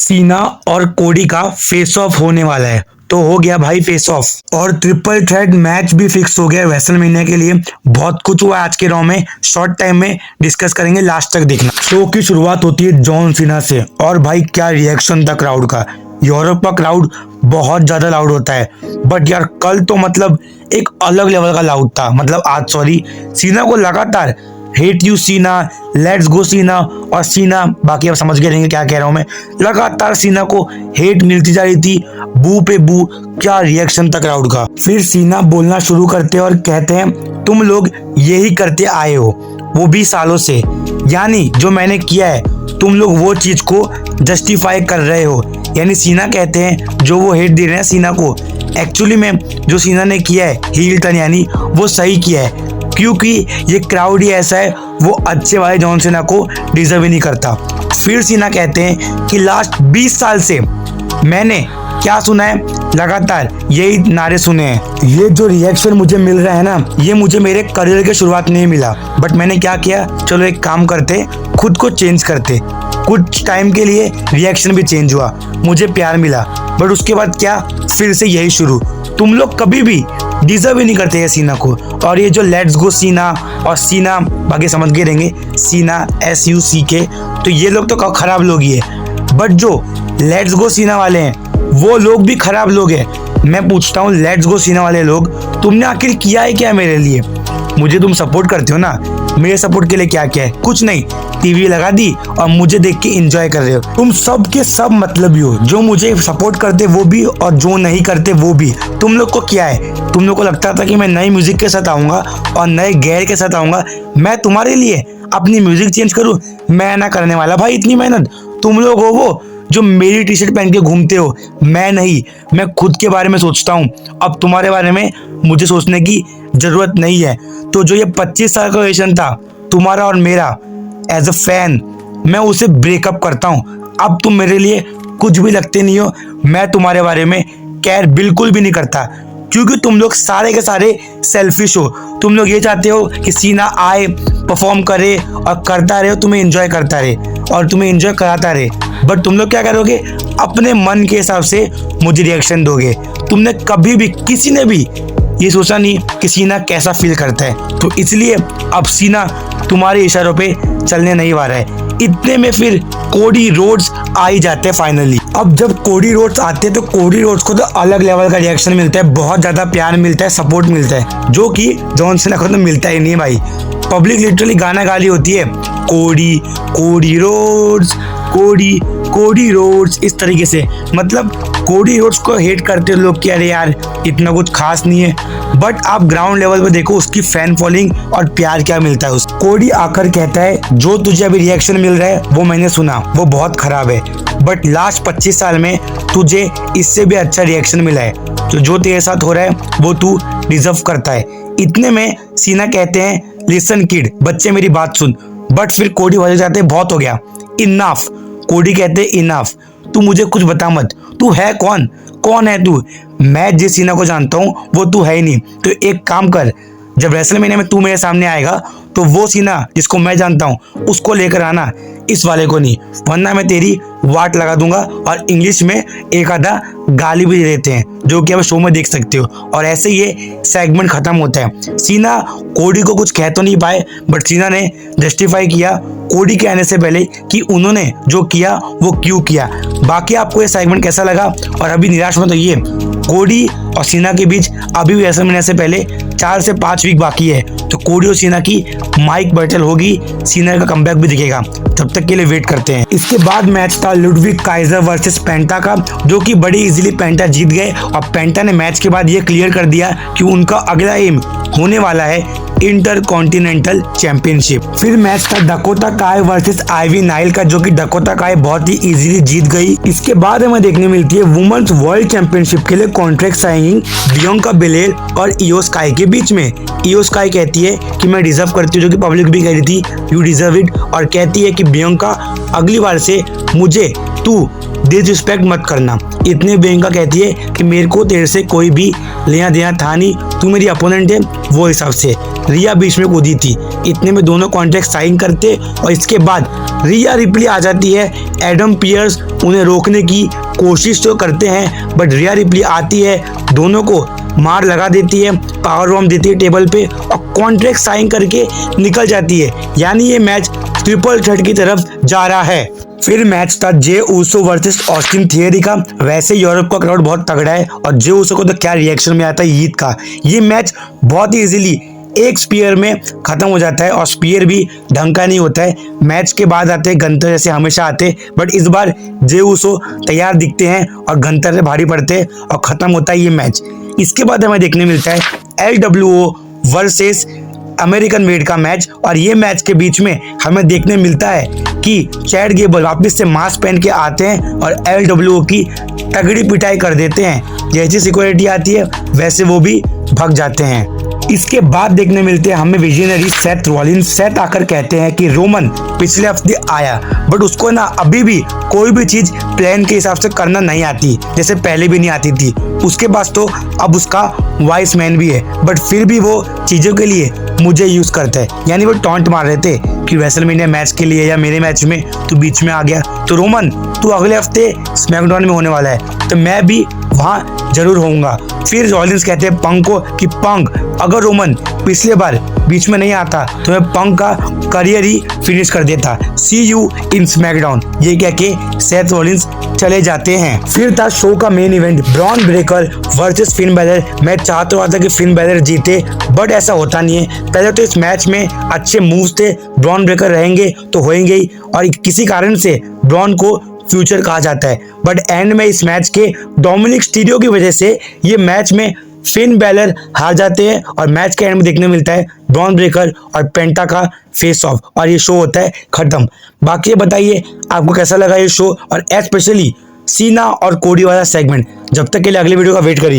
सीना और कोडी का फेस ऑफ होने वाला है। तो हो गया भाई फेस ऑफ और ट्रिपल थ्रेट मैच भी फिक्स हो गया रेसलमेनिया के लिए। बहुत कुछ हुआ आज के रॉ में, शॉर्ट टाइम में डिस्कस करेंगे, लास्ट तक देखना। शो की शुरुआत होती है जॉन सीना से और भाई क्या रिएक्शन था क्राउड का। यूरोप का क्राउड बहुत ज्यादा लाउड होता है, बट यार कल तो मतलब एक अलग लेवल का लाउड था। मतलब आज सॉरी, सीना को लगातार हेट यू सीना, लेट्स गो सीना और सीना, बाकी आप समझ गए रहेंगे क्या कह रहा हूं मैं। लगातार सीना को हेट मिलती जा रही थी, बू पे बू। क्या रिएक्शन था क्राउड का। फिर सीना बोलना शुरू करते और कहते हैं तुम लोग यही करते आए हो वो भी सालों से, यानी जो मैंने किया है तुम लोग वो चीज को जस्टिफाई कर रहे हो। यानी सीना कहते हैं जो वो हेट दे रहे हैं सीना को, एक्चुअली में जो सीना ने किया है हील टर्न यानी वो सही किया है, क्योंकि ये क्राउड ही ऐसा है, वो अच्छे वाले जॉन सीना को डिजर्व ही नहीं करता। फिर सीना कहते हैं कि लास्ट 20 साल से मैंने क्या सुना है, लगातार यही नारे सुने हैं। ये जो रिएक्शन मुझे मिल रहा है ना, ये मुझे मेरे करियर के शुरुआत नहीं मिला, बट मैंने क्या किया, चलो एक काम करते, खुद को चेंज करते। कुछ टाइम के लिए रिएक्शन भी चेंज हुआ, मुझे प्यार मिला, बट उसके बाद क्या, फिर से यही शुरू। तुम लोग कभी भी डिजर्व ही नहीं करते हैं सीना को। और ये जो लेट्स गो सीना और सीना, बाकी समझ गए रहेंगे, सीना SUCK, तो ये लोग तो खराब लोग ही है, बट जो लेट्स गो सीना वाले हैं वो लोग भी खराब लोग हैं। मैं पूछता हूँ लेट्स गो सीना वाले लोग, तुमने आखिर किया है क्या मेरे लिए? मुझे तुम सपोर्ट करते हो ना, मेरे सपोर्ट के लिए क्या क्या है? कुछ नहीं, टीवी लगा दी और मुझे देख के एंजॉय कर रहे हो। तुम सब के सब मतलबी हो, जो मुझे सपोर्ट करते वो भी और जो नहीं करते वो भी। तुम लोग को क्या है, तुम लोग को लगता था कि मैं नई म्यूजिक के साथ आऊंगा और नए गैर के साथ आऊंगा, मैं तुम्हारे लिए अपनी म्यूजिक चेंज करूं? मैं ना करने वाला भाई इतनी मेहनत। तुम लोग हो वो जो मेरी टी शर्ट पहन के घूमते हो, मैं नहीं। मैं खुद के बारे में सोचता हूँ, अब तुम्हारे बारे में मुझे सोचने की जरूरत नहीं है। तो जो ये 25 साल का रिलेशन था तुम्हारा और मेरा, एज अ फैन मैं उसे ब्रेकअप करता हूँ। अब तुम मेरे लिए कुछ भी लगते नहीं हो, मैं तुम्हारे बारे में केयर बिल्कुल भी नहीं करता, क्योंकि तुम लोग सारे के सारे सेल्फिश हो। तुम लोग ये चाहते हो कि सीना आए, परफॉर्म करे और करता रहे, तुम्हें एंजॉय करता रहे और तुम्हें एंजॉय कराता रहे, बट तुम लोग क्या करोगे, अपने मन के हिसाब से मुझे रिएक्शन दोगे। तुमने कभी भी, किसी ने भी ये सोचा नहीं कि सीना कैसा फील करता है, तो इसलिए अब सीना तुम्हारे इशारों पे चलने नहीं वाला है। इतने में फिर कोडी रोड्स आ ही जाते हैं फाइनली। अब जब कोडी रोड्स आते हैं तो कोडी रोड्स को तो अलग लेवल का रिएक्शन मिलता है, बहुत ज्यादा प्यार मिलता है, सपोर्ट मिलता है, जो कि जॉन सीना को तो मिलता ही नहीं भाई। पब्लिक लिटरली गाना गा रही होती है, कोडी कोडी रोड्स, कोडी कोडी रोड्स, इस तरीके से। मतलब कोडी रोड्स को हेट करते लोग कि अरे यार इतना कुछ खास नहीं है, बट आप ग्राउंड लेवल पे देखो उसकी फैन फॉलोइंग और प्यार क्या मिलता है उसको। कोडी आकर कहता है जो तुझे अभी रिएक्शन मिल रहा है वो मैंने सुना, वो बहुत खराब है, बट लास्ट 25 साल में तुझे इससे भी अच्छा रिएक्शन मिला है, तो जो तेरे साथ हो रहा है वो तू डिजर्व करता है। इतने में सीना कहते हैं लिसन किड, बच्चे मेरी बात सुन, बट फिर कोडी वजह जाते हैं बहुत हो गया, इनफ। कोडी कहते हैं इनफ, तू मुझे कुछ बता मत, तू है कौन, कौन है तू? मैं जिस सीना को जानता हूँ वो तू है ही नहीं। तो एक काम कर, जब रेसलमेनिया में तू मेरे सामने आएगा तो वो सीना जिसको मैं जानता हूँ उसको लेकर आना, इस वाले को नहीं, वरना मैं तेरी वाट लगा दूंगा। और इंग्लिश में एक आधा गाली भी दे देते हैं, जो कि आप शो में देख सकते हो, और ऐसे ये सेगमेंट खत्म होता है। सीना कोडी को कुछ कह तो नहीं पाए, बट सीना ने जस्टिफाई किया कोडी के आने से पहले कि उन्होंने जो किया वो क्यों किया। बाकी आपको ये सेगमेंट कैसा लगा? और अभी निराश मत होइए, कोडी और सीना के बीच अभी भी रेसलमेनिया से पहले 4 से 5 वीक बाकी है, तो कोडी और सीना की माइक बैटल होगी, सीना का कमबैक भी दिखेगा, तब तक के लिए वेट करते हैं। इसके बाद मैच था लुडविग काइजर वर्सेस पेंटा का, जो कि बड़ी इजीली पेंटा जीत गए, और पेंटा ने मैच के बाद ये क्लियर कर दिया कि उनका अगला एम होने वाला है इंटरकॉन्टिनेंटल चैंपियनशिप। फिर मैच था डकोटा काय वर्सेस आइवी नाइल का, जो कि डकोटा काय बहुत ही इजीली जीत गई। इसके बाद हमें देखने मिलती है वुमेन्स वर्ल्ड चैंपियनशिप के लिए कॉन्ट्रैक्ट साइनिंग बियांका बेलेर और इयो स्काई के बीच में। इयो स्काई कहती है कि मैं डिजर्व करती हूँ, जो कि पब्लिक भी कह रही थी यू डिजर्व इट, और कहती है कि बियांका अगली बार से मुझे तू डिसरिस्पेक्ट मत करना। इतने बियांका कहती है कि मेरे को तेरे से कोई भी लेना देना था नहीं, तू मेरी अपोनेंट है, वो हिसाब से। रिया बीच में कूदी थी, इतने में दोनों कॉन्ट्रैक्ट साइन करते, और इसके बाद रिया रिप्ली आ जाती है एडम पियर्स उन्हें रोकने की कोशिश तो करते हैं, बट रिया रिप्ली आती है, दोनों को मार लगा देती है, पावर बॉम्ब देती है टेबल पे और कॉन्ट्रैक्ट साइन करके निकल जाती है। यानी ये मैच ट्रिपल थ्रेट की तरफ जा रहा है। फिर मैच था Jey Uso versus Austin theory का। वैसे यूरोप का क्राउड बहुत तगड़ा है और जे ऊसो को तो क्या रिएक्शन में आता है ईद का। ये मैच बहुत ही इजीली एक स्पीयर में खत्म हो जाता है और स्पीयर भी ढंग का नहीं होता है। मैच के बाद आते हैं गंतर जैसे हमेशा आते, बट इस बार जे ऊसो तैयार दिखते हैं और गंतर से भारी पड़ते हैं और खत्म होता है ये मैच। इसके बाद हमें देखने मिलता है LWO वर्सेस अमेरिकन मेड का मैच और ये मैच के बीच में हमें देखने मिलता है कि चैड गेबल वापस से मास्क पहन के आते हैं और LWO की तगड़ी पिटाई कर देते हैं। जैसी सिक्योरिटी आती है वैसे वो भी भाग जाते हैं। इसके बाद देखने मिलते हैं हमें विजनरी सेथ रॉलिन्स। सेथ आकर कहते हैं कि रोमन पिछले हफ्ते आया, बट उसको ना अभी भी कोई भी चीज प्लान के हिसाब से करना नहीं आती, जैसे पहले भी नहीं आती थी। उसके पास तो अब उसका वाइस मैन भी है, बट फिर भी वो चीजों के लिए मुझे यूज करता है। यानी वो टॉन्ट मार रहे थे कि रेसलमेनिया मैच के लिए या मेरे मैच में तू बीच में आ गया, तो रोमन तू अगले हफ्ते स्मैकडाउन में होने वाला है, तो मैं भी वहां जरूर होऊंगा। फिर रॉलिन्स कहते हैं पंक को कि पंक अगर रोमन पिछले बार बीच में नहीं आता तो मैं पंक का करियर ही फिनिश कर देता, सी यू इन स्मैकडाउन। ये कह के सेथ रॉलिन्स चले जाते हैं। फिर था शो का main event Bron Breakker versus Finn Balor. मैं चाहता हुआ था कि फिन बैलर जीते, बट ऐसा होता नहीं है। पहले तो इस मैच में अच्छे मूव्स थे, ब्रॉन ब्रेकर रहेंगे तो होंगे ही और किसी कारण से ब्रॉन को फ्यूचर कहा जाता है, बट एंड में इस मैच के डोमिनिक मिस्टीरियो की वजह से ये मैच में फिन बैलर हार जाते हैं और मैच के एंड में देखने मिलता है ब्रॉन ब्रेकर और पेंटा का फेस ऑफ और ये शो होता है खत्म। बाकी ये बताइए आपको कैसा लगा ये शो और स्पेशली सीना और कोडी वाला सेगमेंट। जब तक के लिए अगले वीडियो का वेट करिए।